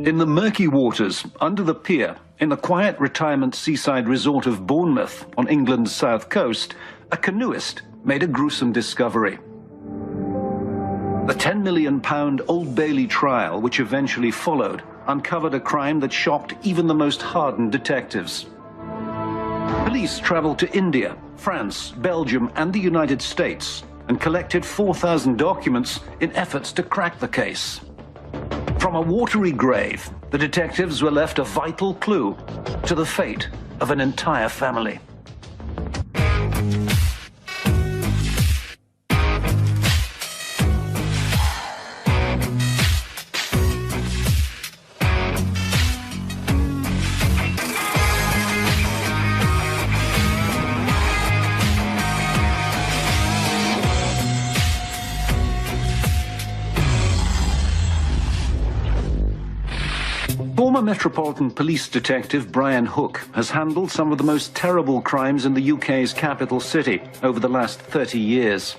In the murky waters, under the pier, in the quiet retirement seaside resort of Bournemouth on England's south coast, a canoeist made a gruesome discovery. The £10 million Old Bailey trial, which eventually followed, uncovered a crime that shocked even the most hardened detectives. Police travelled to India, France, Belgium and the United States and collected 4,000 documents in efforts to crack the case. From a watery grave, the detectives were left a vital clue to the fate of an entire family. Former Metropolitan Police Detective Brian Hook has handled some of the most terrible crimes in the UK's capital city over the last 30 years.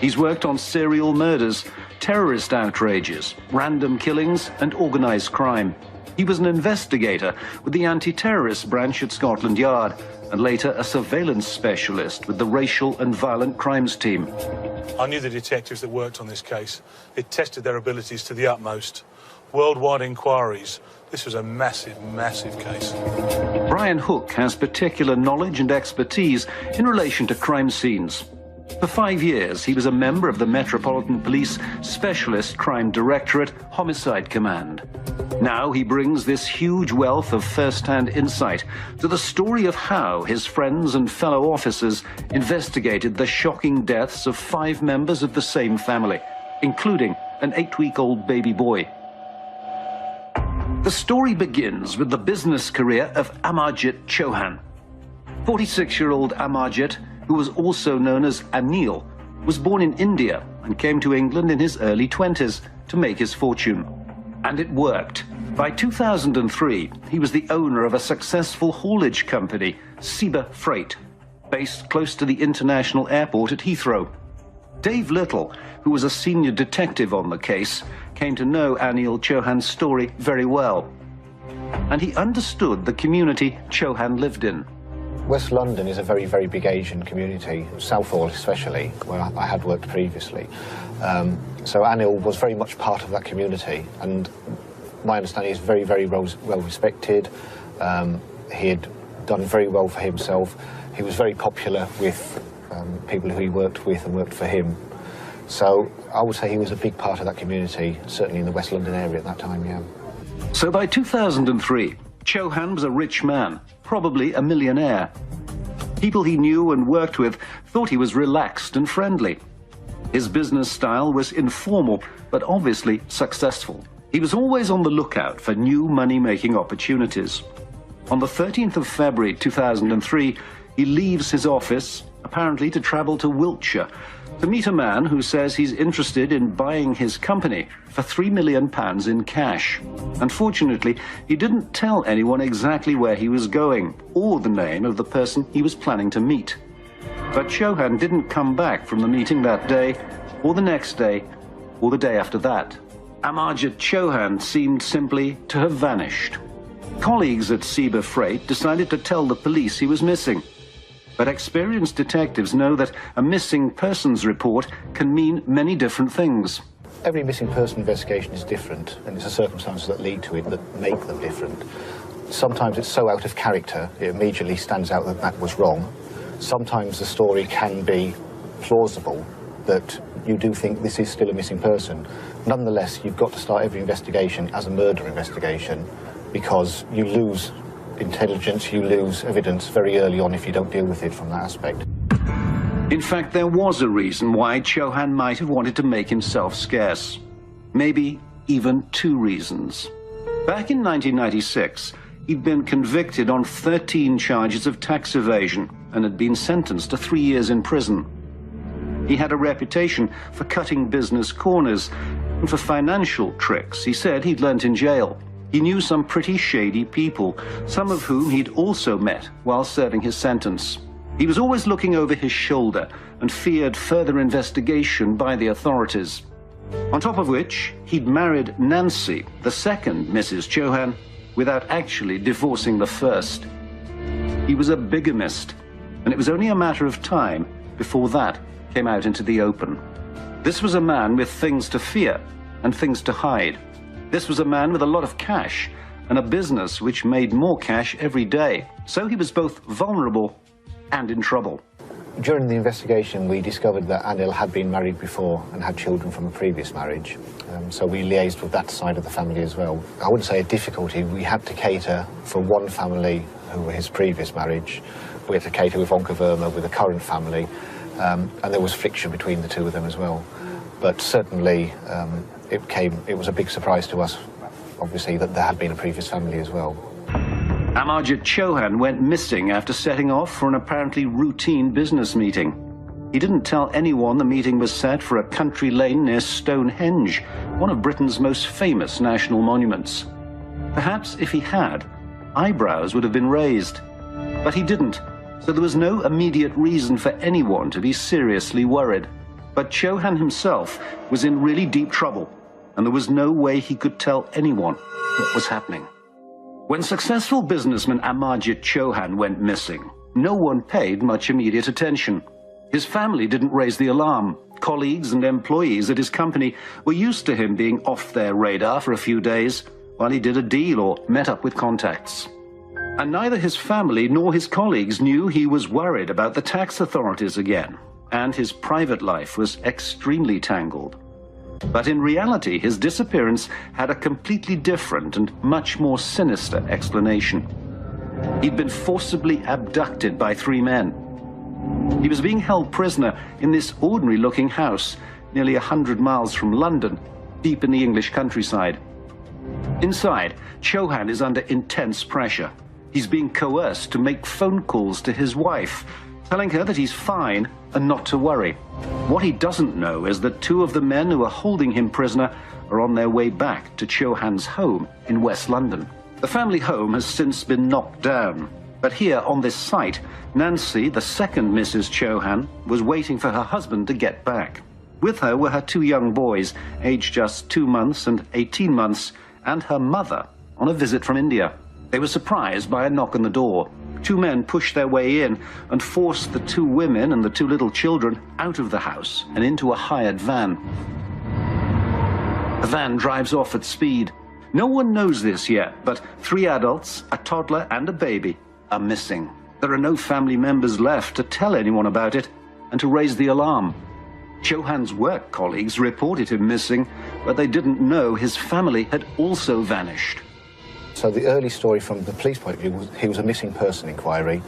He's worked on serial murders, terrorist outrages, random killings and organised crime. He was an investigator with the anti-terrorist branch at Scotland Yard and later a surveillance specialist with the racial and violent crimes team. I knew the detectives that worked on this case. It tested their abilities to the utmost. Worldwide inquiries. This was a massive, massive case. Brian Hook has particular knowledge and expertise in relation to crime scenes. For 5 years, he was a member of the Metropolitan Police Specialist Crime Directorate Homicide Command. Now he brings this huge wealth of first-hand insight to the story of how his friends and fellow officers investigated the shocking deaths of 5 members of the same family, including an 8-week-old baby boy. The story begins with the business career of Amarjit Chohan. 46-year-old Amarjit, who was also known as Anil, was born in India and came to England in his early 20s to make his fortune. And it worked. By 2003, he was the owner of a successful haulage company, Ciba Freight, based close to the international airport at Heathrow. Dave Little, who was a senior detective on the case, came to know Anil Chohan's story very well. And he understood the community Chohan lived in. West London is a very, very big Asian community, Southall especially, where I had worked previously. So Anil was very much part of that community, and my understanding is very, very well respected. He had done very well for himself. He was very popular with people who he worked with and worked for him. So I would say he was a big part of that community, certainly in the West London area at that time, yeah. So by 2003, Chohan was a rich man, probably a millionaire. People he knew and worked with thought he was relaxed and friendly. His business style was informal, but obviously successful. He was always on the lookout for new money-making opportunities. On the 13th of February 2003, he leaves his office, apparently to travel to Wiltshire, to meet a man who says he's interested in buying his company for £3 million in cash. Unfortunately, he didn't tell anyone exactly where he was going or the name of the person he was planning to meet. But Chohan didn't come back from the meeting that day, or the next day, or the day after that. Amarjit Chohan seemed simply to have vanished. Colleagues at Ciba Freight decided to tell the police he was missing. But experienced detectives know that a missing persons report can mean many different things. Every missing person investigation is different, and it's the circumstances that lead to it that make them different. Sometimes it's so out of character, it immediately stands out that that was wrong. Sometimes the story can be plausible, that you do think this is still a missing person. Nonetheless, you've got to start every investigation as a murder investigation, because you lose intelligence, you lose evidence very early on if you don't deal with it from that aspect. In fact, there was a reason why Chohan might have wanted to make himself scarce. Maybe even 2 reasons. Back in 1996, he'd been convicted on 13 charges of tax evasion and had been sentenced to 3 years in prison. He had a reputation for cutting business corners and for financial tricks he said he'd learnt in jail. He knew some pretty shady people, some of whom he'd also met while serving his sentence. He was always looking over his shoulder and feared further investigation by the authorities. On top of which, he'd married Nancy, the second Mrs. Chohan, without actually divorcing the first. He was a bigamist, and it was only a matter of time before that came out into the open. This was a man with things to fear and things to hide. This was a man with a lot of cash and a business which made more cash every day. So he was both vulnerable and in trouble. During the investigation, we discovered that Anil had been married before and had children from a previous marriage. So we liaised with that side of the family as well. I wouldn't say a difficulty. We had to cater for one family who were his previous marriage. We had to cater with Onkaverma, with the current family. And there was friction between the two of them as well. But certainly, it was a big surprise to us, obviously, that there had been a previous family as well. Amarjit Chohan went missing after setting off for an apparently routine business meeting. He didn't tell anyone the meeting was set for a country lane near Stonehenge, one of Britain's most famous national monuments. Perhaps if he had, eyebrows would have been raised. But he didn't, so there was no immediate reason for anyone to be seriously worried. But Chohan himself was in really deep trouble, and there was no way he could tell anyone what was happening. When successful businessman Amarjit Chohan went missing, no one paid much immediate attention. His family didn't raise the alarm. Colleagues and employees at his company were used to him being off their radar for a few days while he did a deal or met up with contacts. And neither his family nor his colleagues knew he was worried about the tax authorities again, and his private life was extremely tangled. But in reality, his disappearance had a completely different and much more sinister explanation. He'd been forcibly abducted by 3 men. He was being held prisoner in this ordinary-looking house, nearly 100 miles from London, deep in the English countryside. Inside, Chohan is under intense pressure. He's being coerced to make phone calls to his wife, telling her that he's fine and not to worry. What he doesn't know is that 2 of the men who are holding him prisoner are on their way back to Chohan's home in West London. The family home has since been knocked down, but here on this site, Nancy, the second Mrs. Chohan, was waiting for her husband to get back. With her were her 2 young boys, aged just 2 months and 18 months, and her mother on a visit from India. They were surprised by a knock on the door. 2 men pushed their way in and forced the 2 women and the 2 little children out of the house and into a hired van. The van drives off at speed. No one knows this yet, but 3 adults, a toddler and a baby are missing. There are no family members left to tell anyone about it and to raise the alarm. Chohan's work colleagues reported him missing, but they didn't know his family had also vanished. So the early story from the police point of view was he was a missing person inquiry.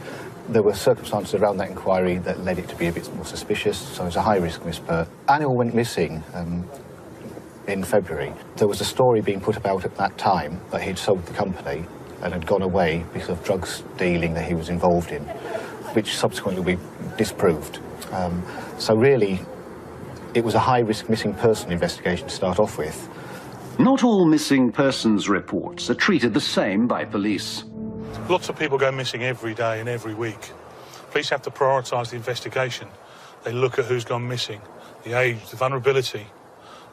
There were circumstances around that inquiry that led it to be a bit more suspicious, so it was a high-risk miss. Anil went missing in February. There was a story being put about at that time that he'd sold the company and had gone away because of drugs dealing that he was involved in, which subsequently will be disproved. So really, it was a high-risk missing person investigation to start off with. Not all missing persons reports are treated the same by police. Lots of people go missing every day and every week. Police have to prioritise the investigation. They look at who's gone missing, the age, the vulnerability.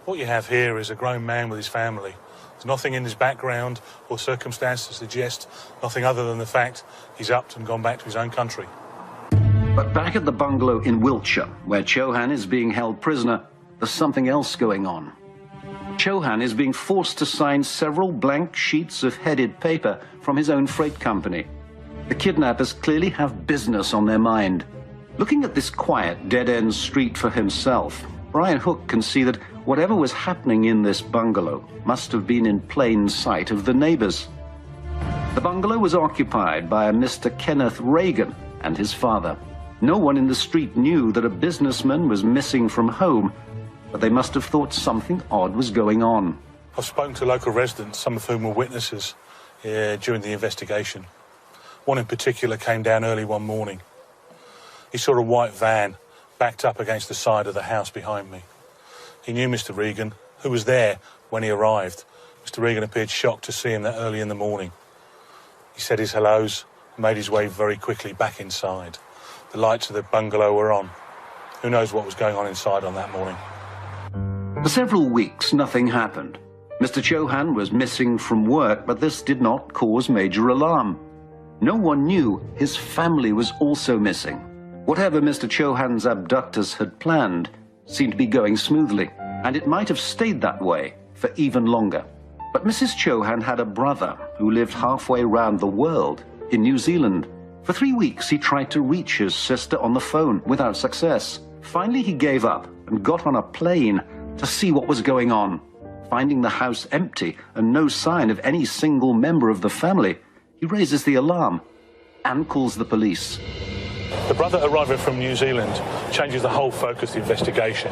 What you have here is a grown man with his family. There's nothing in his background or circumstance to suggest nothing other than the fact he's upped and gone back to his own country. But back at the bungalow in Wiltshire, where Chohan is being held prisoner, there's something else going on. Chohan is being forced to sign several blank sheets of headed paper from his own freight company. The kidnappers clearly have business on their mind. Looking at this quiet, dead-end street for himself, Brian Hook can see that whatever was happening in this bungalow must have been in plain sight of the neighbours. The bungalow was occupied by a Mr. Kenneth Reagan and his father. No one in the street knew that a businessman was missing from home, but they must have thought something odd was going on. I've spoken to local residents, some of whom were witnesses during the investigation. One in particular came down early one morning. He saw a white van backed up against the side of the house behind me. He knew Mr. Regan, who was there when he arrived. Mr. Regan appeared shocked to see him that early in the morning. He said his hellos and made his way very quickly back inside. The lights of the bungalow were on. Who knows what was going on inside on that morning? The For several weeks, nothing happened. Mr. Chohan was missing from work, but this did not cause major alarm. No one knew his family was also missing. Whatever Mr. Chohan's abductors had planned seemed to be going smoothly, and it might have stayed that way for even longer. But Mrs. Chohan had a brother who lived halfway around the world in New Zealand. For 3 weeks, he tried to reach his sister on the phone without success. Finally, he gave up and got on a plane to see what was going on. Finding the house empty and no sign of any single member of the family, he raises the alarm and calls the police. The brother arriving from New Zealand changes the whole focus of the investigation.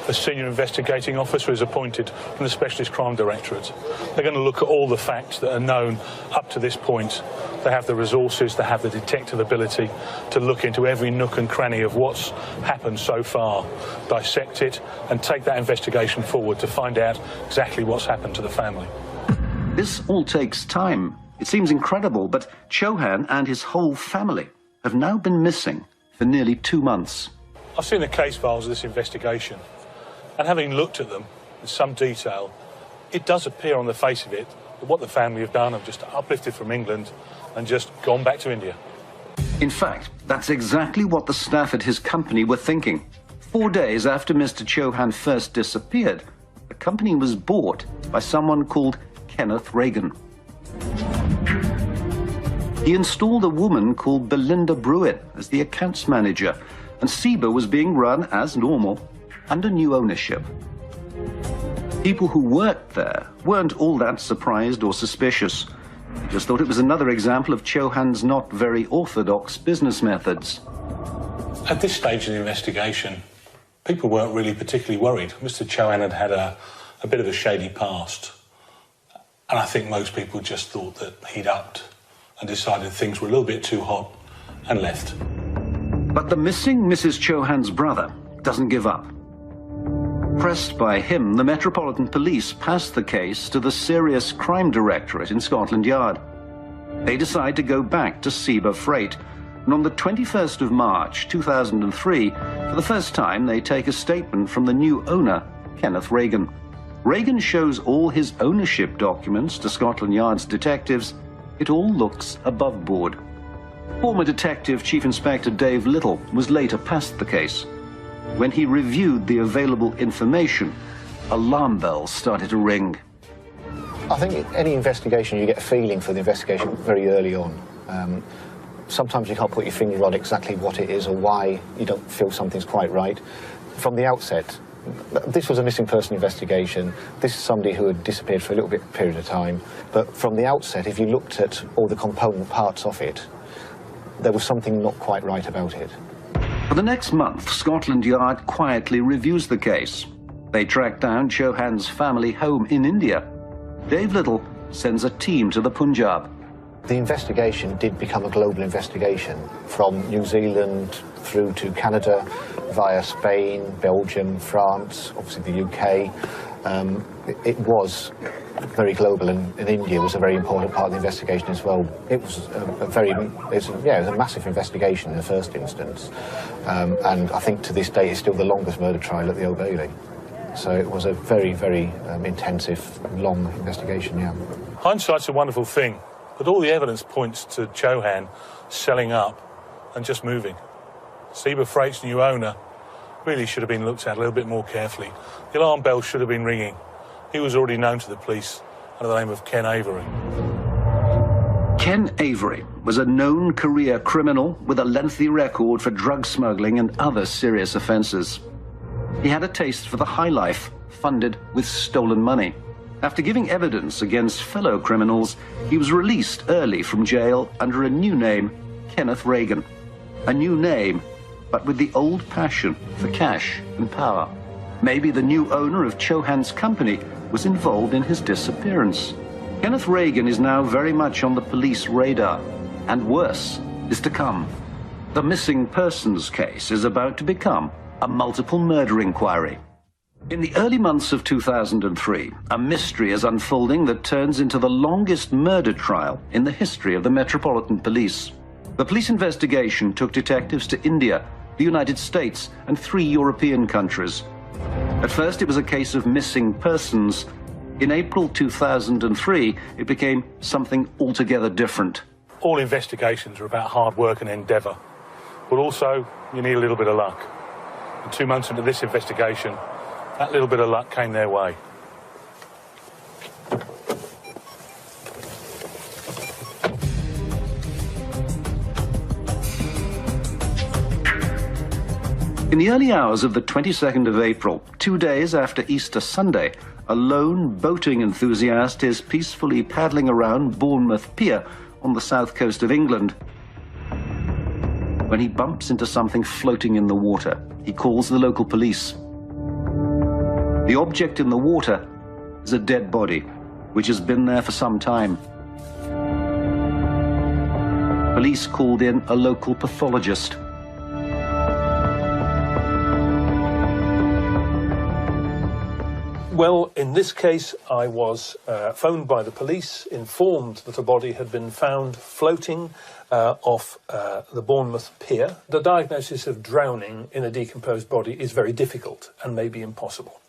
A senior investigating officer is appointed from the Specialist Crime Directorate. They're going to look at all the facts that are known up to this point. They have the resources, they have the detective ability to look into every nook and cranny of what's happened so far, dissect it and take that investigation forward to find out exactly what's happened to the family. This all takes time. It seems incredible, but Chohan and his whole family have now been missing for nearly 2 months. I've seen the case files of this investigation, and having looked at them in some detail, it does appear on the face of it that what the family have done have just uplifted from England and just gone back to India. In fact, that's exactly what the staff at his company were thinking. 4 days after Mr. Chohan first disappeared, the company was bought by someone called Kenneth Reagan. He installed a woman called Belinda Bruin as the accounts manager, and SEBA was being run as normal under new ownership. People who worked there weren't all that surprised or suspicious. They just thought it was another example of Chohan's not very orthodox business methods. At this stage of the investigation, people weren't really particularly worried. Mr. Chohan had had a bit of a shady past, and I think most people just thought that he'd upped and decided things were a little bit too hot and left. But the missing Mrs. Chohan's brother doesn't give up. Pressed by him, the Metropolitan Police passed the case to the Serious Crime Directorate in Scotland Yard. They decide to go back to SEBA Freight, and on the 21st of March 2003, for the first time, they take a statement from the new owner, Kenneth Reagan. Reagan shows all his ownership documents to Scotland Yard's detectives. It all looks above board. Former Detective Chief Inspector Dave Little was later passed the case. When he reviewed the available information, alarm bells started to ring. I think any investigation, you get a feeling for the investigation very early on. Sometimes you can't put your finger on exactly what it is or why you don't feel something's quite right. From the outset, this was a missing person investigation. This is somebody who had disappeared for a little bit period of time. But from the outset, if you looked at all the component parts of it, there was something not quite right about it. For the next month, Scotland Yard quietly reviews the case. They track down Chohan's family home in India. Dave Little sends a team to the Punjab. The investigation did become a global investigation, from New Zealand through to Canada, via Spain, Belgium, France, obviously the UK. It was very global, and India was a very important part of the investigation as well. It was it was a massive investigation in the first instance, and I think to this day it's still the longest murder trial at the Old Bailey. So it was a very, very intensive, long investigation, yeah. Hindsight's a wonderful thing, but all the evidence points to Chohan selling up and just moving. SEBA Freight's new owner really should have been looked at a little bit more carefully. The alarm bell should have been ringing. He was already known to the police under the name of Ken Avery. Ken Avery was a known career criminal with a lengthy record for drug smuggling and other serious offences. He had a taste for the high life, funded with stolen money. After giving evidence against fellow criminals, he was released early from jail under a new name, Kenneth Reagan. A new name, but with the old passion for cash and power. Maybe the new owner of Chohan's company was involved in his disappearance. Kenneth Reagan is now very much on the police radar, and worse is to come. The missing persons case is about to become a multiple murder inquiry. In the early months of 2003, a mystery is unfolding that turns into the longest murder trial in the history of the Metropolitan Police. The police investigation took detectives to India, the United States, and 3 European countries. At first, it was a case of missing persons. In April 2003, it became something altogether different. All investigations are about hard work and endeavour, but also you need a little bit of luck. And 2 months into this investigation, that little bit of luck came their way. In the early hours of the 22nd of April, 2 days after Easter Sunday, a lone boating enthusiast is peacefully paddling around Bournemouth Pier on the south coast of England when he bumps into something floating in the water. He calls the local police. The object in the water is a dead body, which has been there for some time. Police called in a local pathologist. Well, in this case, I was phoned by the police, informed that a body had been found floating off the Bournemouth Pier. The diagnosis of drowning in a decomposed body is very difficult and may be impossible.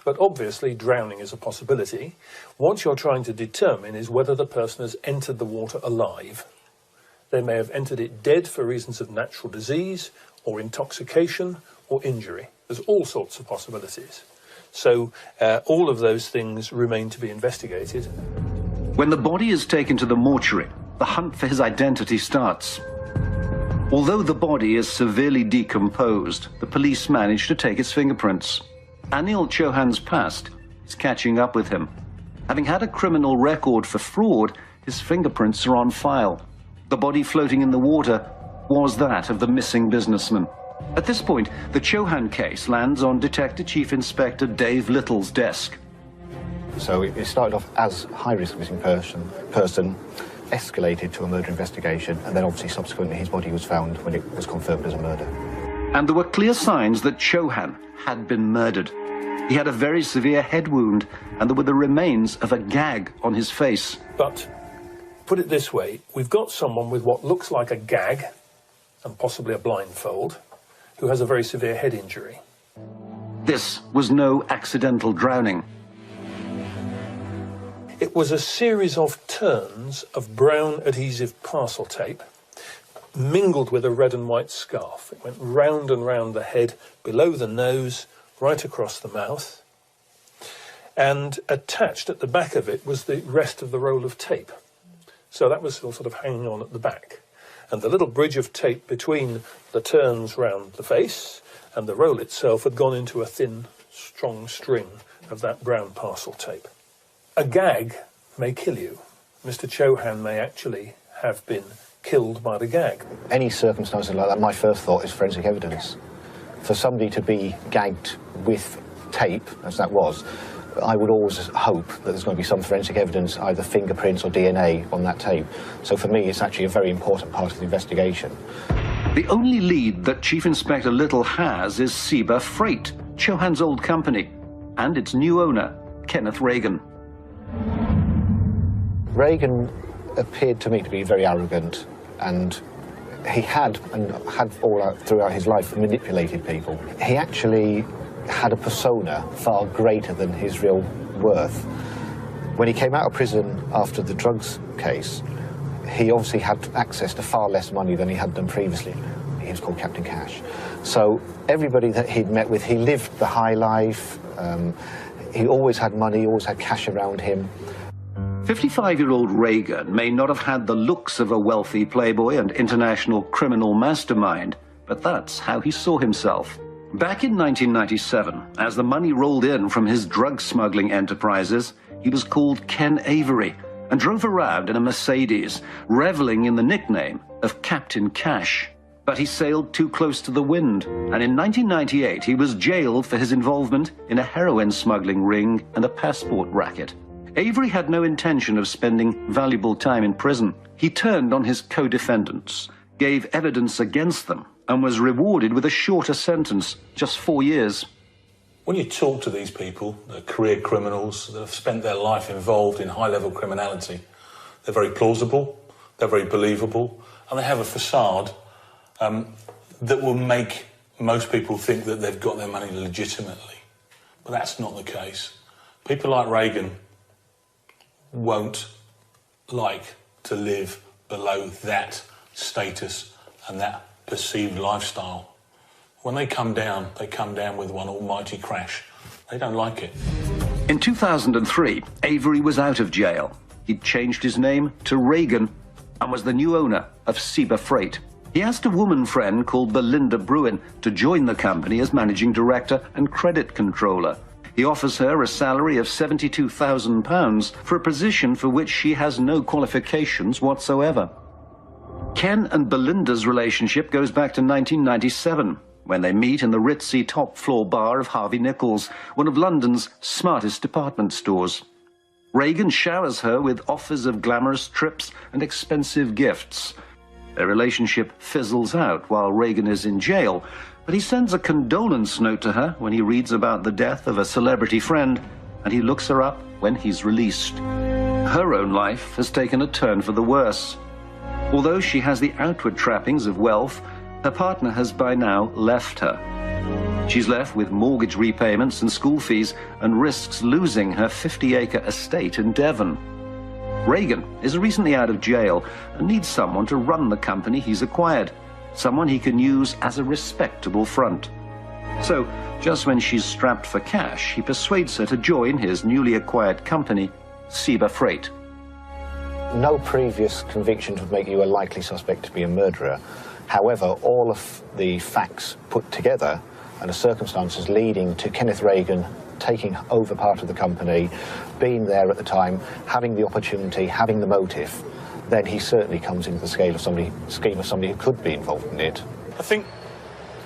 But obviously, drowning is a possibility. What you're trying to determine is whether the person has entered the water alive. They may have entered it dead for reasons of natural disease or intoxication or injury. There's all sorts of possibilities. So all of those things remain to be investigated. When the body is taken to the mortuary, the hunt for his identity starts. Although the body is severely decomposed, the police manage to take its fingerprints. Anil Chohan's past is catching up with him. Having had a criminal record for fraud, his fingerprints are on file. The body floating in the water was that of the missing businessman. At this point, the Chohan case lands on Detective Chief Inspector Dave Little's desk. So it started off as high-risk missing person, escalated to a murder investigation, and then obviously subsequently his body was found when it was confirmed as a murder. And there were clear signs that Chohan had been murdered. He had a very severe head wound, and there were the remains of a gag on his face. But put it this way, we've got someone with what looks like a gag and possibly a blindfold, who has a very severe head injury. This was no accidental drowning. It was a series of turns of brown adhesive parcel tape mingled with a red and white scarf. It went round and round the head, below the nose, right across the mouth. And attached at the back of it was the rest of the roll of tape. So that was sort of hanging on at the back. And the little bridge of tape between the turns round the face and the roll itself had gone into a thin, strong string of that brown parcel tape. A gag may kill you. Mr. Chohan may actually have been killed by the gag. Any circumstances like that, my first thought is forensic evidence. For somebody to be gagged with tape, as that was, I would always hope that there's going to be some forensic evidence, either fingerprints or DNA on that tape. So for me, it's actually a very important part of the investigation. The only lead that Chief Inspector Little has is Seba Freight, Chohan's old company, and its new owner, Kenneth Reagan. Reagan appeared to me to be very arrogant, and he had throughout his life manipulated people. He actually had a persona far greater than his real worth. When he came out of prison after the drugs case, he obviously had access to far less money than he had done previously. He was called Captain Cash. So everybody that he'd met with, he lived the high life. He always had money, always had cash around him. 55-year-old Reagan may not have had the looks of a wealthy playboy and international criminal mastermind, but that's how he saw himself. Back in 1997, as the money rolled in from his drug smuggling enterprises, he was called Ken Avery and drove around in a Mercedes, reveling in the nickname of Captain Cash. But he sailed too close to the wind, and in 1998 he was jailed for his involvement in a heroin smuggling ring and a passport racket. Avery had no intention of spending valuable time in prison. He turned on his co-defendants, gave evidence against them, and was rewarded with a shorter sentence, just 4 years. When you talk to these people, they're career criminals that have spent their life involved in high-level criminality, they're very plausible, they're very believable, and they have a facade that will make most people think that they've got their money legitimately. But that's not the case. People like Reagan won't like to live below that status and that perceived lifestyle. When they come down with one almighty crash. They don't like it. In 2003, Avery was out of jail. He'd changed his name to Reagan and was the new owner of Seba Freight. He asked a woman friend called Belinda Bruin to join the company as managing director and credit controller. He offers her a salary of £72,000 for a position for which she has no qualifications whatsoever. Ken and Belinda's relationship goes back to 1997, when they meet in the ritzy top-floor bar of Harvey Nichols, one of London's smartest department stores. Reagan showers her with offers of glamorous trips and expensive gifts. Their relationship fizzles out while Reagan is in jail, but he sends a condolence note to her when he reads about the death of a celebrity friend, and he looks her up when he's released. Her own life has taken a turn for the worse. Although she has the outward trappings of wealth, her partner has by now left her. She's left with mortgage repayments and school fees and risks losing her 50-acre estate in Devon. Reagan is recently out of jail and needs someone to run the company he's acquired, someone he can use as a respectable front. So, just when she's strapped for cash, he persuades her to join his newly acquired company, Seba Freight. No previous convictions would make you a likely suspect to be a murderer. However, all of the facts put together and the circumstances leading to Kenneth Reagan taking over part of the company, being there at the time, having the opportunity, having the motive, then he certainly comes into the scheme of somebody who could be involved in it. I think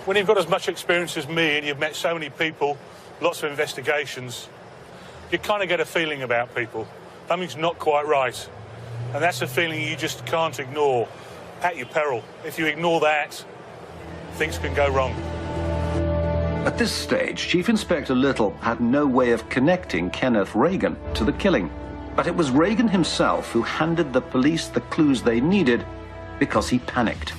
when you've got as much experience as me and you've met so many people, lots of investigations, you kind of get a feeling about people. Something's not quite right. And that's a feeling you just can't ignore at your peril. If you ignore that, things can go wrong. At this stage, Chief Inspector Little had no way of connecting Kenneth Reagan to the killing. But it was Reagan himself who handed the police the clues they needed because he panicked.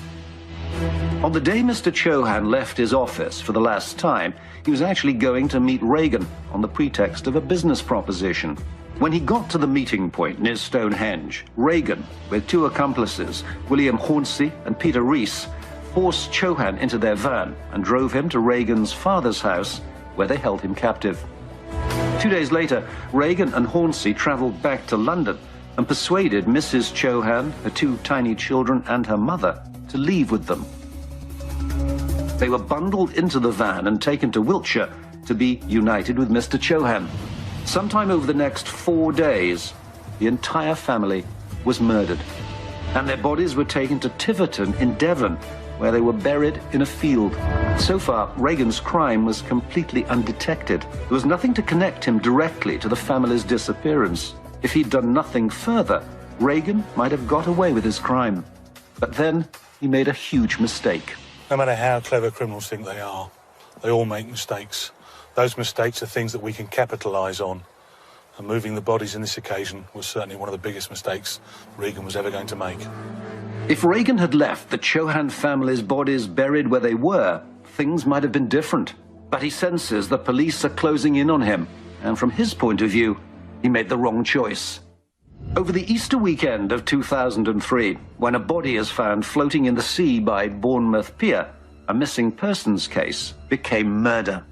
On the day Mr. Chohan left his office for the last time, he was actually going to meet Reagan on the pretext of a business proposition. When he got to the meeting point near Stonehenge, Reagan, with two accomplices, William Hornsey and Peter Rees, forced Chohan into their van and drove him to Reagan's father's house, where they held him captive. 2 days later, Reagan and Hornsey travelled back to London and persuaded Mrs. Chohan, her two tiny children and her mother, to leave with them. They were bundled into the van and taken to Wiltshire to be united with Mr. Chohan. Sometime over the next 4 days, the entire family was murdered, and their bodies were taken to Tiverton in Devon, where they were buried in a field. So far, Reagan's crime was completely undetected. There was nothing to connect him directly to the family's disappearance. If he'd done nothing further, Reagan might have got away with his crime. But then he made a huge mistake. No matter how clever criminals think they are, they all make mistakes. Those mistakes are things that we can capitalise on. And moving the bodies in this occasion was certainly one of the biggest mistakes Reagan was ever going to make. If Reagan had left the Chohan family's bodies buried where they were, things might have been different. But he senses the police are closing in on him, and from his point of view, he made the wrong choice. Over the Easter weekend of 2003, when a body is found floating in the sea by Bournemouth Pier, a missing persons case became murder.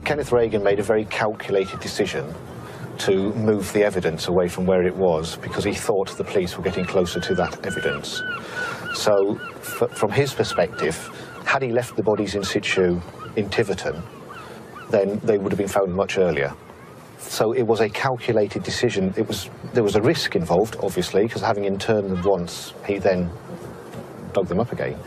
Kenneth Reagan made a very calculated decision to move the evidence away from where it was because he thought the police were getting closer to that evidence. So, from his perspective, had he left the bodies in situ in Tiverton, then they would have been found much earlier. So it was a calculated decision. There was a risk involved, obviously, because having interned them once, he then dug them up again.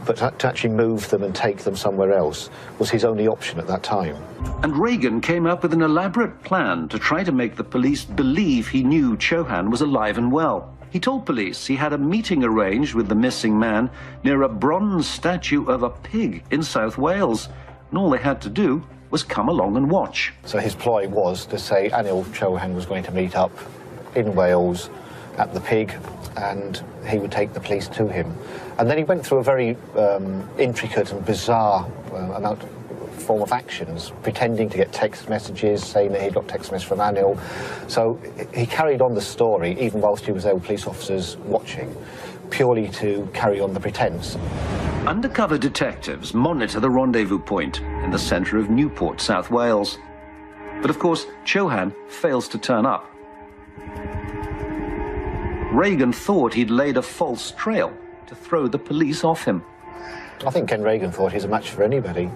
But to actually move them and take them somewhere else was his only option at that time. And Reagan came up with an elaborate plan to try to make the police believe he knew Chohan was alive and well. He told police he had a meeting arranged with the missing man near a bronze statue of a pig in South Wales, and all they had to do was come along and watch. So his ploy was to say Anil Chohan was going to meet up in Wales at the pig, and he would take the police to him. And then he went through a very intricate and bizarre form of actions, pretending to get text messages, saying that he got text messages from Anil. So he carried on the story, even whilst he was there with police officers watching, purely to carry on the pretence. Undercover detectives monitor the rendezvous point in the centre of Newport, South Wales. But of course, Chohan fails to turn up. Reagan thought he'd laid a false trail to throw the police off him. I think Ken Reagan thought he's a match for anybody.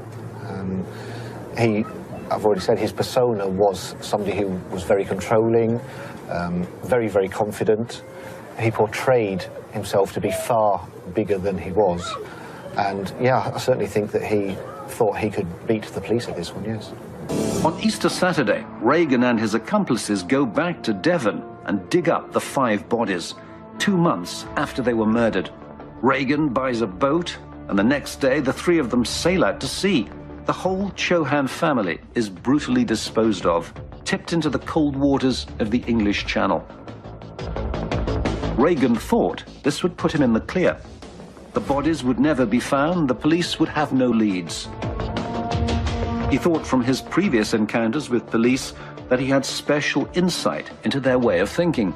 I've already said, his persona was somebody who was very controlling, very, very confident. He portrayed himself to be far bigger than he was. And yeah, I certainly think that he thought he could beat the police at this one, yes. On Easter Saturday, Reagan and his accomplices go back to Devon and dig up the 5 bodies, 2 months after they were murdered. Reagan buys a boat, and the next day the 3 of them sail out to sea. The whole Chohan family is brutally disposed of, tipped into the cold waters of the English Channel. Reagan thought this would put him in the clear. The bodies would never be found, the police would have no leads. He thought from his previous encounters with police that he had special insight into their way of thinking.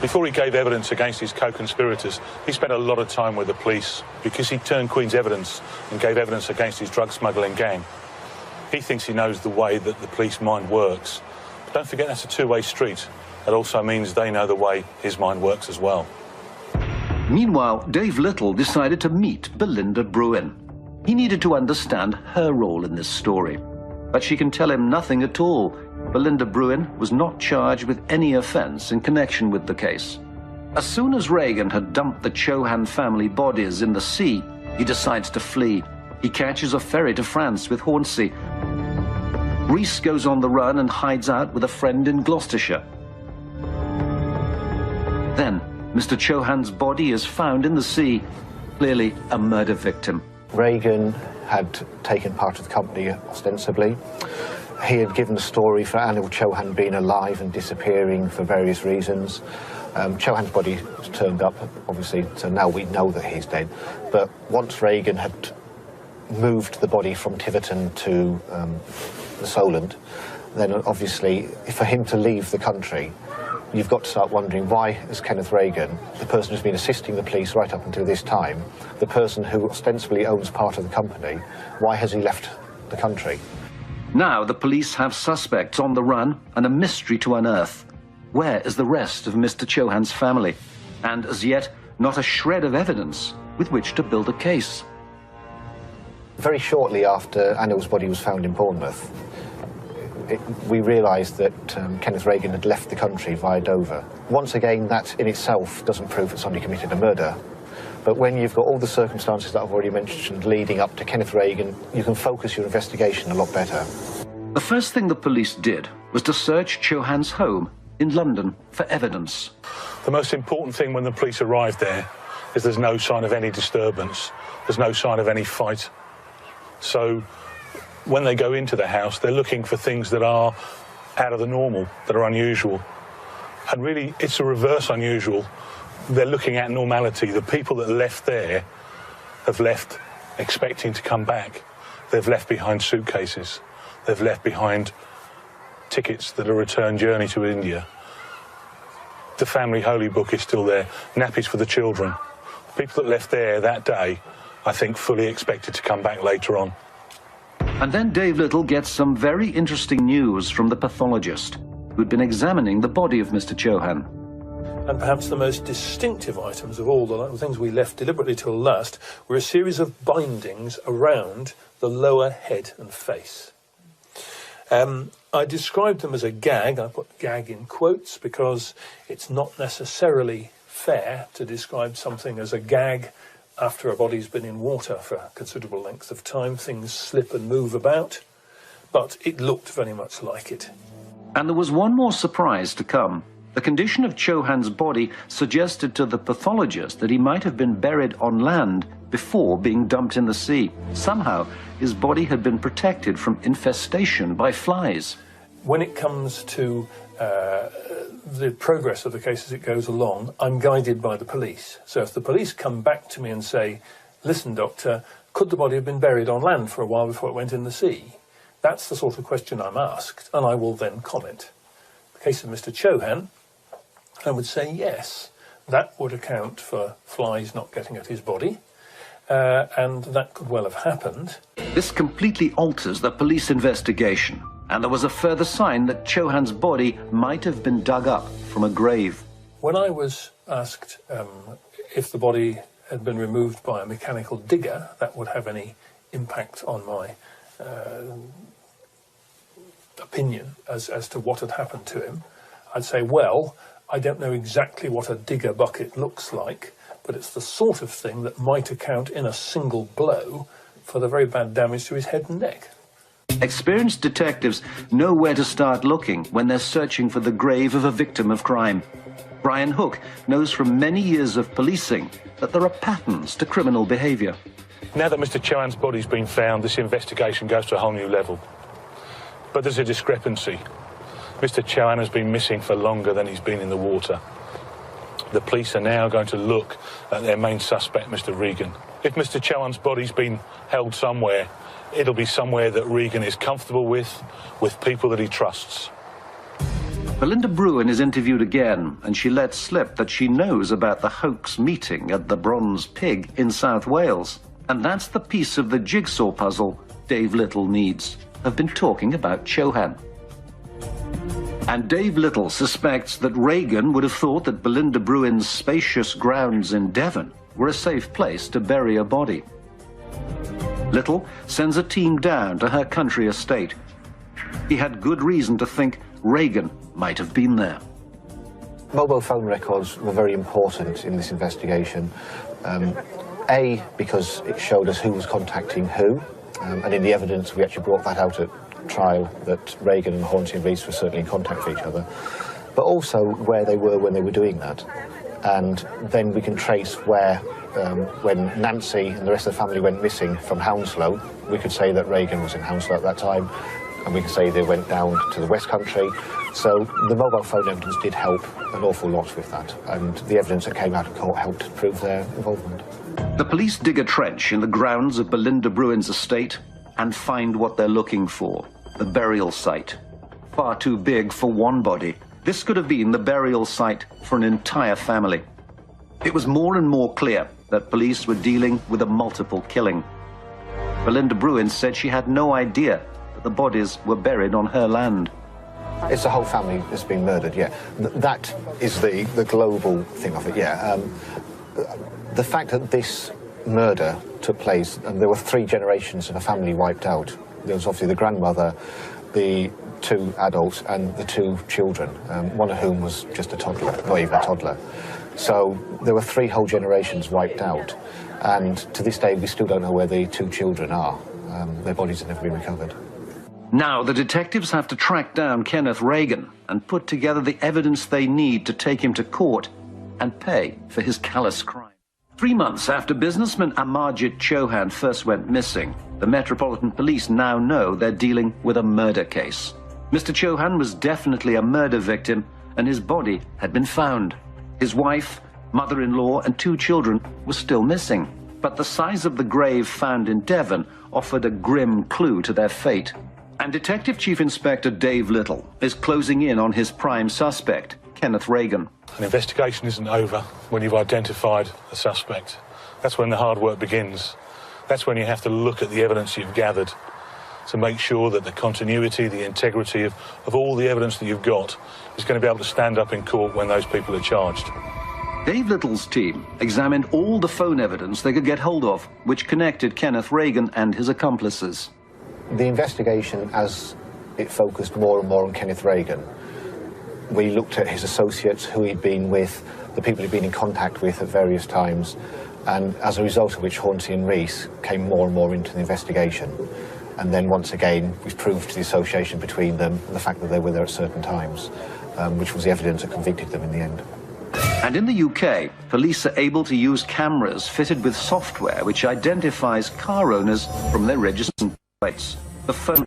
Before he gave evidence against his co-conspirators, he spent a lot of time with the police because he turned Queen's evidence and gave evidence against his drug smuggling gang. He thinks he knows the way that the police mind works. But don't forget, that's a two-way street. That also means they know the way his mind works as well. Meanwhile, Dave Little decided to meet Belinda Bruin. He needed to understand her role in this story. But she can tell him nothing at all. Belinda Bruin was not charged with any offence in connection with the case. As soon as Reagan had dumped the Chohan family bodies in the sea, he decides to flee. He catches a ferry to France with Hornsey. Rees goes on the run and hides out with a friend in Gloucestershire. Then, Mr. Chohan's body is found in the sea, clearly a murder victim. Reagan had taken part of the company ostensibly. He had given the story for Anil Chohan being alive and disappearing for various reasons. Chohan's body turned up, obviously, so now we know that he's dead. But once Reagan had moved the body from Tiverton to the Solent, then obviously for him to leave the country, you've got to start wondering why is Kenneth Reagan, the person who's been assisting the police right up until this time, the person who ostensibly owns part of the company, why has he left the country? Now the police have suspects on the run and a mystery to unearth. Where is the rest of Mr. Chohan's family? And as yet, not a shred of evidence with which to build a case. Very shortly after Anil's body was found in Bournemouth, we realised that Kenneth Reagan had left the country via Dover. Once again, that in itself doesn't prove that somebody committed a murder. But when you've got all the circumstances that I've already mentioned leading up to Kenneth Reagan, you can focus your investigation a lot better. The first thing the police did was to search Chohan's home in London for evidence. The most important thing when the police arrived there is there's no sign of any disturbance. There's no sign of any fight. So when they go into the house, they're looking for things that are out of the normal, that are unusual. And really, it's a reverse unusual. They're looking at normality. The people that left there have left expecting to come back. They've left behind suitcases. They've left behind tickets that are a return journey to India. The family holy book is still there, nappies for the children. The people that left there that day, I think, fully expected to come back later on. And then Dave Little gets some very interesting news from the pathologist who'd been examining the body of Mr. Chohan. And perhaps the most distinctive items of all the things we left deliberately till last were a series of bindings around the lower head and face. I described them as a gag. I put gag in quotes because it's not necessarily fair to describe something as a gag after a body's been in water for a considerable length of time. Things slip and move about, but it looked very much like it. And there was one more surprise to come. The condition of Chohan's body suggested to the pathologist that he might have been buried on land before being dumped in the sea. Somehow, his body had been protected from infestation by flies. When it comes to the progress of the case as it goes along, I'm guided by the police. So if the police come back to me and say, listen, doctor, could the body have been buried on land for a while before it went in the sea? That's the sort of question I'm asked, and I will then comment. In the case of Mr. Chohan, I would say yes. That would account for flies not getting at his body, and that could well have happened. This completely alters the police investigation, and there was a further sign that Chohan's body might have been dug up from a grave. When I was asked if the body had been removed by a mechanical digger, that would have any impact on my opinion as to what had happened to him, I'd say, well, I don't know exactly what a digger bucket looks like, but it's the sort of thing that might account in a single blow for the very bad damage to his head and neck. Experienced detectives know where to start looking when they're searching for the grave of a victim of crime. Brian Hook knows from many years of policing that there are patterns to criminal behaviour. Now that Mr. Chohan's body's been found, this investigation goes to a whole new level. But there's a discrepancy. Mr. Chohan has been missing for longer than he's been in the water. The police are now going to look at their main suspect, Mr. Regan. If Mr. Chohan's body's been held somewhere, it'll be somewhere that Regan is comfortable with people that he trusts. Belinda Bruin is interviewed again, and she lets slip that she knows about the hoax meeting at the Bronze Pig in South Wales. And that's the piece of the jigsaw puzzle Dave Little needs. Have been talking about Chohan. And Dave Little suspects that Regan would have thought that Belinda Bruin's spacious grounds in Devon were a safe place to bury a body. Little sends a team down to her country estate. He had good reason to think Regan might have been there. Mobile phone records were very important in this investigation. A, because it showed us who was contacting who, and in the evidence we actually brought that out at trial, that Regan and Hornsey and Rees were certainly in contact with each other, but also where they were when they were doing that. And then we can trace where, when Nancy and the rest of the family went missing from Hounslow, we could say that Regan was in Hounslow at that time, and we could say they went down to the West Country. So the mobile phone evidence did help an awful lot with that, and the evidence that came out of court helped prove their involvement. The police dig a trench in the grounds of Belinda Bruin's estate and find what they're looking for, the burial site. Far too big for one body. This could have been the burial site for an entire family. It was more and more clear that police were dealing with a multiple killing. Belinda Bruin said she had no idea that the bodies were buried on her land. It's the whole family that's been murdered, yeah. That is the global thing of it, yeah. The fact that this murder took place, and there were 3 generations of a family wiped out. There was obviously the grandmother, the 2 adults, and the 2 children, one of whom was just a toddler, not even a toddler. So there were 3 whole generations wiped out, and to this day we still don't know where the 2 children are. Their bodies have never been recovered. Now the detectives have to track down Kenneth Regan and put together the evidence they need to take him to court and pay for his callous crime. 3 months after businessman Amarjit Chohan first went missing, the Metropolitan Police now know they're dealing with a murder case. Mr. Chohan was definitely a murder victim, and his body had been found. His wife, mother-in-law, and 2 children were still missing. But the size of the grave found in Devon offered a grim clue to their fate. And Detective Chief Inspector Dave Little is closing in on his prime suspect, Kenneth Regan. An investigation isn't over when you've identified a suspect. That's when the hard work begins. That's when you have to look at the evidence you've gathered to make sure that the continuity, the integrity of all the evidence that you've got is going to be able to stand up in court when those people are charged. Dave Little's team examined all the phone evidence they could get hold of, which connected Kenneth Regan and his accomplices. The investigation, as it focused more and more on Kenneth Regan, we looked at his associates, who he'd been with, the people he'd been in contact with at various times, and as a result of which Hornsey and Rees came more and more into the investigation. And then once again, we proved the association between them and the fact that they were there at certain times, which was the evidence that convicted them in the end. And in the UK, police are able to use cameras fitted with software which identifies car owners from their registration plates. The phone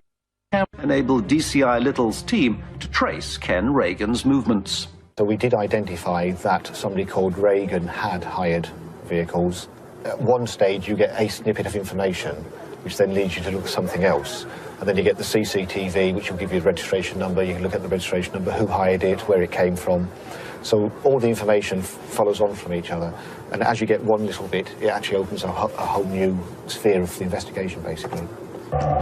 enabled DCI Little's team to trace Ken Reagan's movements. So we did identify that somebody called Reagan had hired vehicles. At one stage you get a snippet of information which then leads you to look at something else. And then you get the CCTV, which will give you the registration number. You can look at the registration number, who hired it, where it came from. So all the information follows on from each other. And as you get one little bit, it actually opens a whole new sphere of the investigation, basically.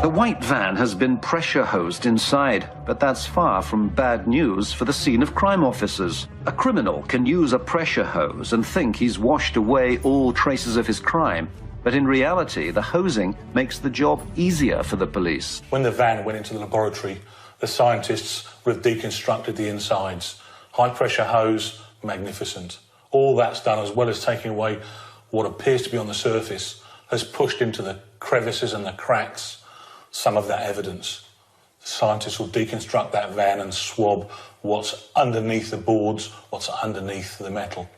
The white van has been pressure hosed inside, but that's far from bad news for the scene of crime officers. A criminal can use a pressure hose and think he's washed away all traces of his crime. But in reality, the hosing makes the job easier for the police. When the van went into the laboratory, the scientists would have deconstructed the insides. High pressure hose, magnificent. All that's done, as well as taking away what appears to be on the surface, has pushed into the crevices and the cracks some of that evidence. The scientists will deconstruct that van and swab what's underneath the boards, what's underneath the metal.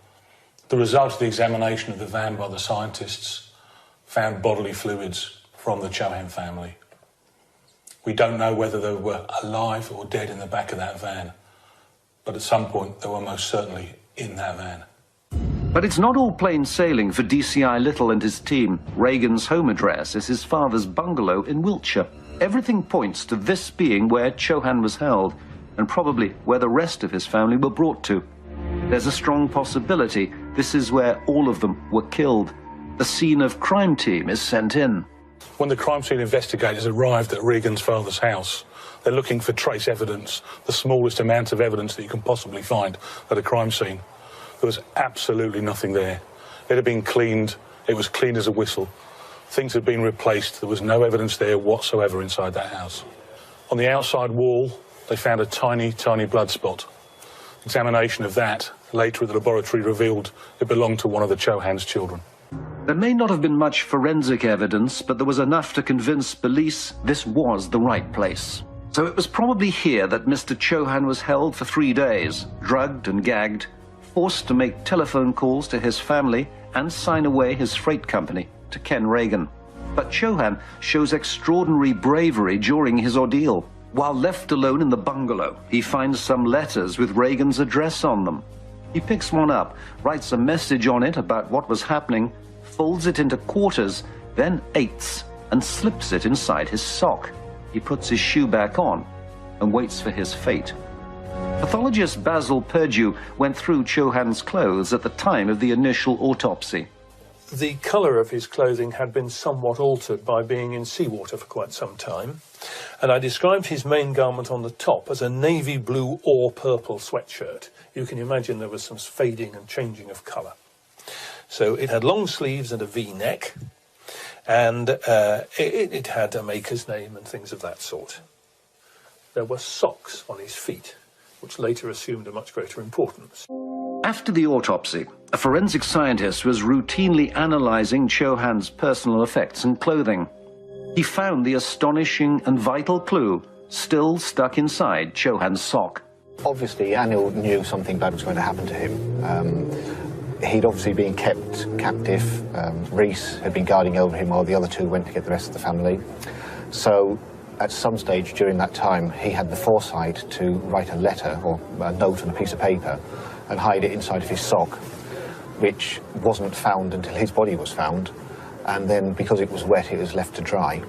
The result of the examination of the van by the scientists found bodily fluids from the Chohan family. We don't know whether they were alive or dead in the back of that van, but at some point they were most certainly in that van. But it's not all plain sailing for DCI Little and his team. Reagan's home address is his father's bungalow in Wiltshire. Everything points to this being where Chohan was held, and probably where the rest of his family were brought to. There's a strong possibility this is where all of them were killed. The scene of crime team is sent in. When the crime scene investigators arrived at Reagan's father's house, they're looking for trace evidence, the smallest amount of evidence that you can possibly find at a crime scene. There was absolutely nothing there. It had been cleaned, it was clean as a whistle. Things had been replaced, there was no evidence there whatsoever inside that house. On the outside wall, they found a tiny, tiny blood spot. Examination of that later at the laboratory revealed it belonged to one of the Chohan's children. There may not have been much forensic evidence, but there was enough to convince police this was the right place. So it was probably here that Mr. Chohan was held for 3 days, drugged and gagged, forced to make telephone calls to his family and sign away his freight company to Ken Reagan. But Chohan shows extraordinary bravery during his ordeal. While left alone in the bungalow, he finds some letters with Reagan's address on them. He picks one up, writes a message on it about what was happening, folds it into quarters, then eighths, and slips it inside his sock. He puts his shoe back on and waits for his fate. Pathologist Basil Perdue went through Chohan's clothes at the time of the initial autopsy. The colour of his clothing had been somewhat altered by being in seawater for quite some time, and I described his main garment on the top as a navy blue or purple sweatshirt. You can imagine there was some fading and changing of colour. So it had long sleeves and a V-neck, and it had a maker's name and things of that sort. There were socks on his feet, which later assumed a much greater importance. After the autopsy, a forensic scientist was routinely analysing Chohan's personal effects and clothing. He found the astonishing and vital clue still stuck inside Chohan's sock. Obviously, Anil knew something bad was going to happen to him. He'd obviously been kept captive. Reese had been guarding over him while the other two went to get the rest of the family. So at some stage during that time, he had the foresight to write a letter or a note on a piece of paper and hide it inside of his sock, which wasn't found until his body was found. And then, because it was wet, it was left to dry.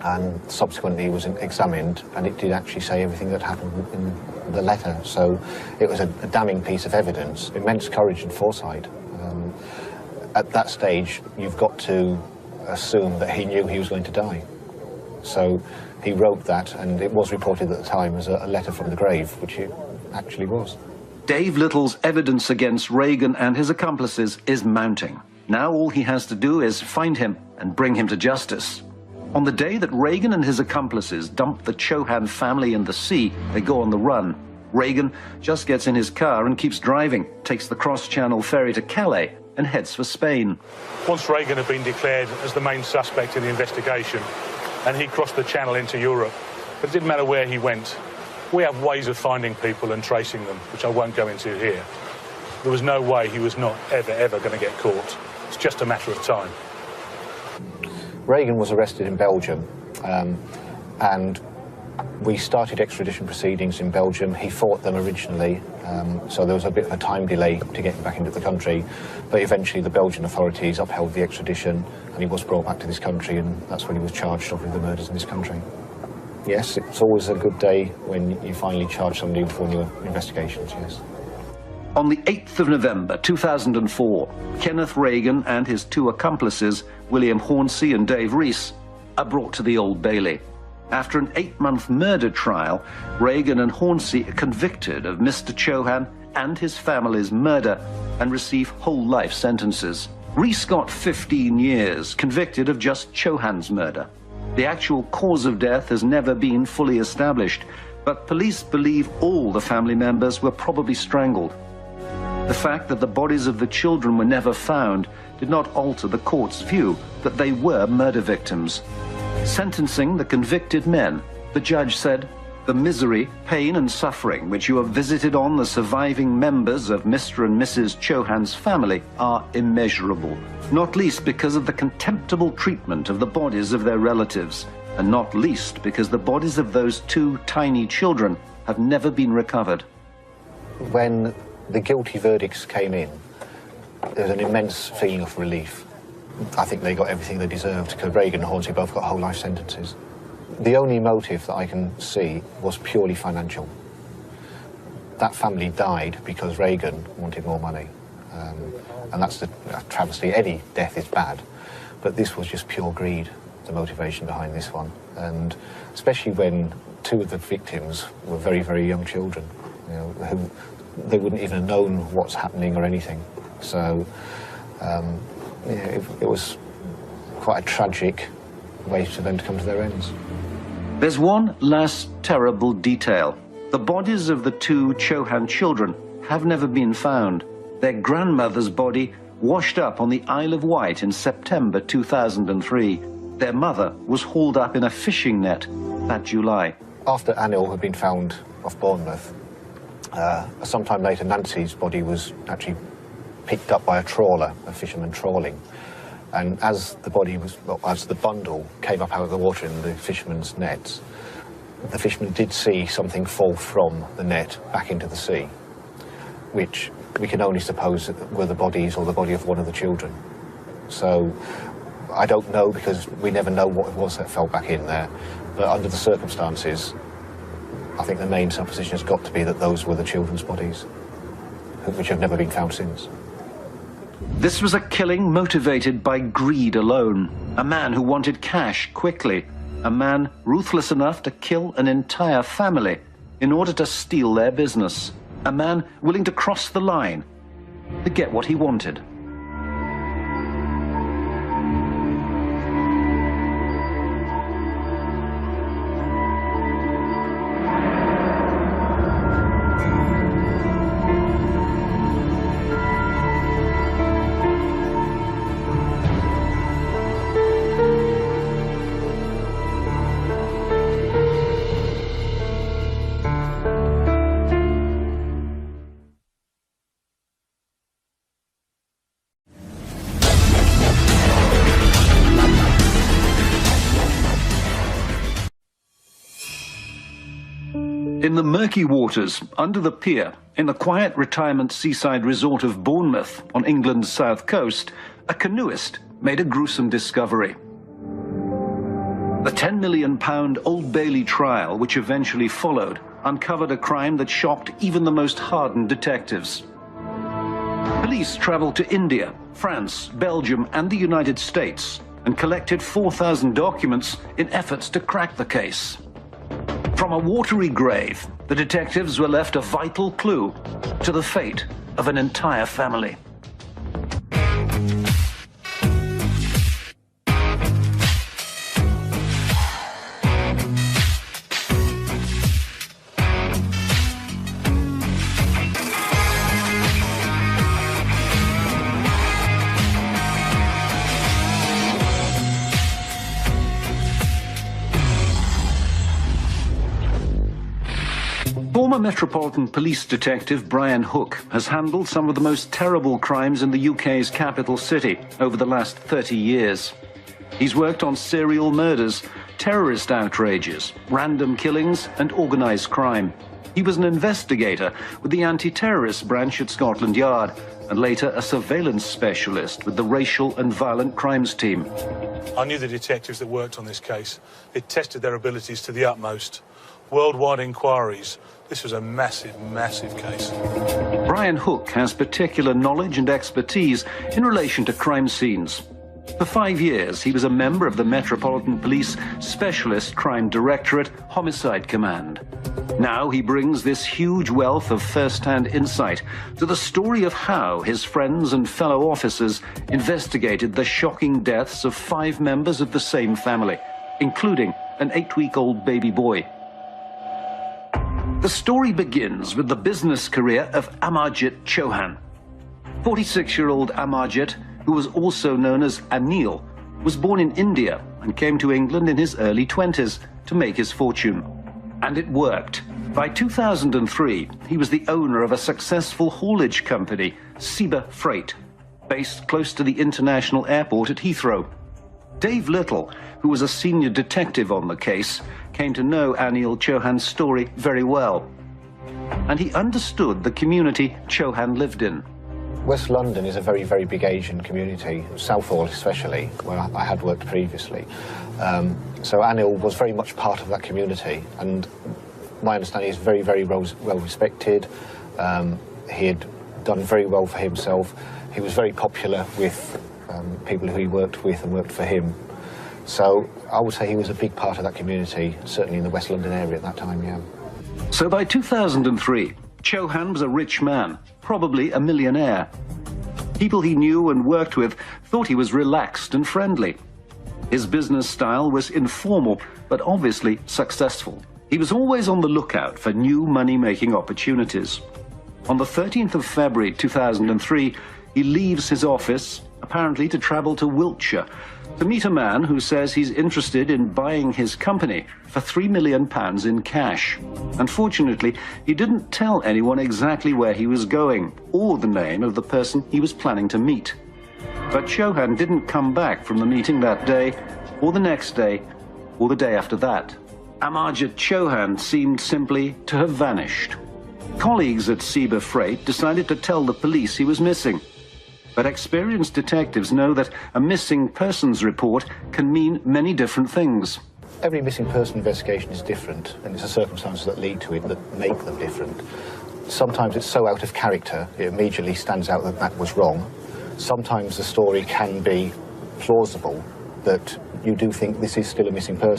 And subsequently it was examined, and it did actually say everything that happened in the letter. So it was a damning piece of evidence, immense courage and foresight. At that stage, you've got to assume that he knew he was going to die. So he wrote that, and it was reported at the time as a letter from the grave, which it actually was. Dave Little's evidence against Reagan and his accomplices is mounting. Now all he has to do is find him and bring him to justice. On the day that Reagan and his accomplices dump the Chohan family in the sea, they go on the run. Reagan just gets in his car and keeps driving, takes the cross-channel ferry to Calais and heads for Spain. Once Reagan had been declared as the main suspect in the investigation, and he crossed the channel into Europe, but it didn't matter where he went. We have ways of finding people and tracing them, which I won't go into here. There was no way he was not ever going to get caught. It's just a matter of time. Reagan was arrested in Belgium, and We started extradition proceedings in Belgium. He fought them originally, so there was a bit of a time delay to get him back into the country. But eventually the Belgian authorities upheld the extradition and he was brought back to this country, and that's when he was charged with the murders in this country. Yes, it's always a good day when you finally charge somebody for new investigations, yes. On the 8th of November 2004, Kenneth Reagan and his two accomplices, William Hornsey and Dave Rees, are brought to the Old Bailey. After an 8-month murder trial, Reagan and Hornsey are convicted of Mr. Chohan and his family's murder and receive whole life sentences. Rees got 15 years, convicted of just Chohan's murder. The actual cause of death has never been fully established, but police believe all the family members were probably strangled. The fact that the bodies of the children were never found did not alter the court's view that they were murder victims. Sentencing the convicted men, the judge said, "The misery, pain and suffering which you have visited on the surviving members of Mr. and Mrs. Chohan's family are immeasurable, not least because of the contemptible treatment of the bodies of their relatives, and not least because the bodies of those two tiny children have never been recovered." When the guilty verdicts came in, there was an immense feeling of relief. I think they got everything they deserved, because Reagan and Hornsey both got whole life sentences. The only motive that I can see was purely financial. That family died because Reagan wanted more money. And that's the travesty. Any death is bad, but this was just pure greed, the motivation behind this one. And especially when two of the victims were very, very young children, you know, who they wouldn't even have known what's happening or anything. So it was quite a tragic way for them to come to their ends. There's one last terrible detail. The bodies of the two Chohan children have never been found. Their grandmother's body washed up on the Isle of Wight in September 2003. Their mother was hauled up in a fishing net that July. After Anil had been found off Bournemouth, sometime later Nancy's body was actually picked up by a trawler, a fisherman trawling. And as the bundle came up out of the water in the fisherman's nets, the fisherman did see something fall from the net back into the sea, which we can only suppose were the bodies or the body of one of the children. So I don't know, because we never know what it was that fell back in there, but under the circumstances, I think the main supposition has got to be that those were the children's bodies, which have never been found since. This was a killing motivated by greed alone. A man who wanted cash quickly. A man ruthless enough to kill an entire family in order to steal their business. A man willing to cross the line to get what he wanted. In the murky waters under the pier in the quiet retirement seaside resort of Bournemouth on England's south coast, a canoeist made a gruesome discovery. The £10 million Old Bailey trial, which eventually followed, uncovered a crime that shocked even the most hardened detectives. Police traveled to India, France, Belgium and the United States and collected 4,000 documents in efforts to crack the case. From a watery grave, the detectives were left a vital clue to the fate of an entire family. Former Metropolitan Police Detective Brian Hook has handled some of the most terrible crimes in the UK's capital city over the last 30 years. He's worked on serial murders, terrorist outrages, random killings and organised crime. He was an investigator with the anti-terrorist branch at Scotland Yard and later a surveillance specialist with the racial and violent crimes team. I knew the detectives that worked on this case. It tested their abilities to the utmost. Worldwide inquiries. This was a massive, massive case. Brian Hook has particular knowledge and expertise in relation to crime scenes. For 5 years, he was a member of the Metropolitan Police Specialist Crime Directorate Homicide Command. Now he brings this huge wealth of first-hand insight to the story of how his friends and fellow officers investigated the shocking deaths of 5 members of the same family, including an 8-week-old baby boy. The story begins with the business career of Amarjit Chohan. 46-year-old Amarjit, who was also known as Anil, was born in India and came to England in his early 20s to make his fortune. And it worked. By 2003, he was the owner of a successful haulage company, Seba Freight, based close to the international airport at Heathrow. Dave Little, who was a senior detective on the case, came to know Anil Chohan's story very well. And he understood the community Chohan lived in. West London is a very, very big Asian community, Southall especially, where I had worked previously. So Anil was very much part of that community, and my understanding is very, very well respected. He had done very well for himself. He was very popular with people who he worked with and worked for him. So I would say he was a big part of that community, certainly in the West London area at that time, yeah. So by 2003, Chohan was a rich man, probably a millionaire. People he knew and worked with thought he was relaxed and friendly. His business style was informal, but obviously successful. He was always on the lookout for new money-making opportunities. On the 13th of February 2003, he leaves his office, apparently to travel to Wiltshire, to meet a man who says he's interested in buying his company for £3 million in cash. Unfortunately, he didn't tell anyone exactly where he was going or the name of the person he was planning to meet. But Chohan didn't come back from the meeting that day, or the next day, or the day after that. Amarjit Chohan seemed simply to have vanished. Colleagues at Seba Freight decided to tell the police he was missing. But experienced detectives know that a missing persons report can mean many different things. Every missing person investigation is different, and it's the circumstances that lead to it that make them different. Sometimes it's so out of character, it immediately stands out that that was wrong. Sometimes the story can be plausible, that you do think this is still a missing person.